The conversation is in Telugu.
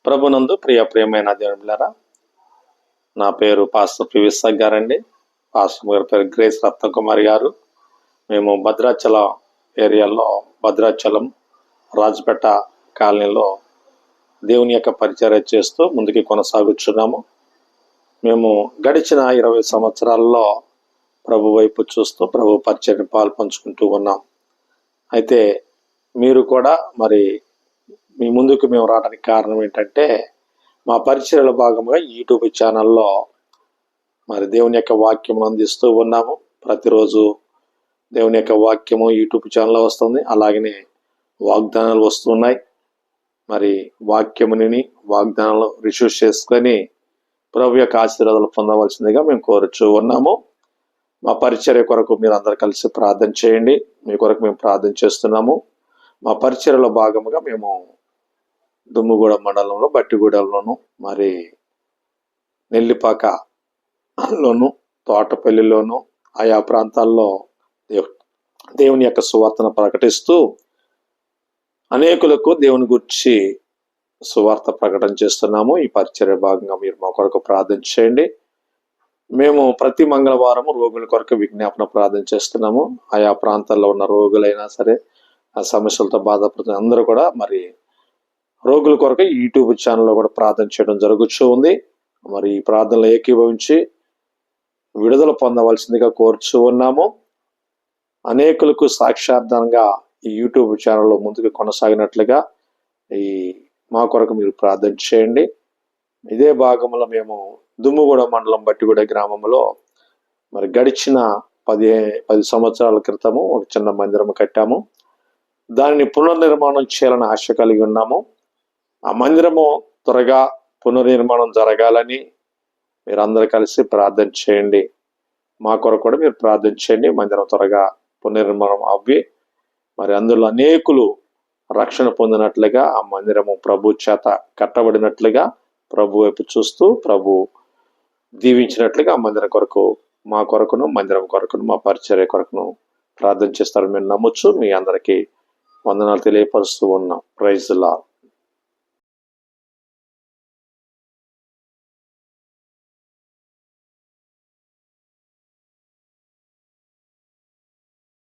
ప్రభునందు ప్రియమైన దేవులారా, నా పేరు పాస్టర్ పివిఎస్ గారండి. పాస్టర్ గారి పేరు గ్రేస్ రత్నకుమారి గారు. మేము భద్రాచలం ఏరియాలో, భద్రాచలం రాజపేట కాలనీలో దేవుని యొక్క పరిచర్య చేస్తూ ముందుకు కొనసాగుచున్నాము. మేము గడిచిన 20 సంవత్సరాల్లో ప్రభు వైపు చూస్తూ ప్రభు పరిచర్యను పాల్పంచుకుంటూ ఉన్నాం. అయితే మీరు కూడా మరి మీ ముందుకు మేము రావడానికి కారణం ఏంటంటే, మా పరిచర్యలో భాగంగా యూట్యూబ్ ఛానల్లో మరి దేవుని యొక్క వాక్యం అందిస్తూ ఉన్నాము. ప్రతిరోజు దేవుని యొక్క వాక్యము యూట్యూబ్ ఛానల్లో వస్తుంది. అలాగనే వాగ్దానాలు వస్తున్నాయి. మరి వాక్యముని వాగ్దానాలు రిసీవ్ చేసుకొని ప్రభు యొక్క ఆశీర్వాదాలు పొందవలసిందిగా మేము కోరుచూ ఉన్నాము. మా పరిచర్య కొరకు మీరు అందరు కలిసి ప్రార్థన చేయండి. మీ కొరకు మేము ప్రార్థన చేస్తున్నాము. మా పరిచర్యలో భాగంగా మేము దుమ్ముగూడ మండలంలో, బట్టిగూడెంలోను, మరి నెల్లిపాకలోను, తోటపల్లిలోను ఆయా ప్రాంతాల్లో దేవుని యొక్క సువార్తను ప్రకటిస్తూ అనేకులకు దేవుని గురించి సువార్త ప్రకటన చేస్తున్నాము. ఈ పరిచర్య భాగంగా మీరు మా కొరకు ప్రార్థన చేయండి. మేము ప్రతి మంగళవారం రోగుల కొరకు విజ్ఞాపన ప్రార్థన చేస్తున్నాము. ఆయా ప్రాంతాల్లో ఉన్న రోగులైనా సరే, ఆ సమస్యలతో బాధపడుతున్న అందరూ కూడా మరి రోగుల కొరకు యూట్యూబ్ ఛానల్లో కూడా ప్రార్థన చేయడం జరుగుతూ ఉంది. మరి ఈ ప్రార్థనలు ఏకీభవించి విడుదల పొందవలసిందిగా కోరుచూ ఉన్నాము. అనేకులకు సాక్షార్థంగా ఈ యూట్యూబ్ ఛానల్లో ముందుకు కొనసాగినట్లుగా ఈ మా కొరకు మీరు ప్రార్థన చేయండి. ఇదే భాగంలో మేము దుమ్ముగూడ మండలం, బట్టిగూడ గ్రామంలో మరి గడిచిన 10 సంవత్సరాల క్రితము ఒక చిన్న మందిరం కట్టాము. దానిని పునర్నిర్మాణం చేయాలని ఆశ కలిగి ఉన్నాము. ఆ మందిరము త్వరగా పునర్నిర్మాణం జరగాలని మీరందరూ కలిసి ప్రార్థన చేయండి. మా కొరకు కూడా మీరు ప్రార్థన చేయండి. మందిరం త్వరగా పునర్నిర్మాణం అవ్వి మరి అందులో అనేకులు రక్షణ పొందినట్లుగా, ఆ మందిరము ప్రభు చేత కట్టబడినట్లుగా ప్రభు వైపు చూస్తూ ప్రభు దీవించినట్లుగా ఆ మందిరం కొరకు, మా కొరకును, మందిరం కొరకును, మా పరిచర్య కొరకును ప్రార్థన చేస్తారని మేము నమ్మొచ్చు. మీ అందరికీ వందనాలు తెలియపరుస్తూ ఉన్నాం. Praise the lord.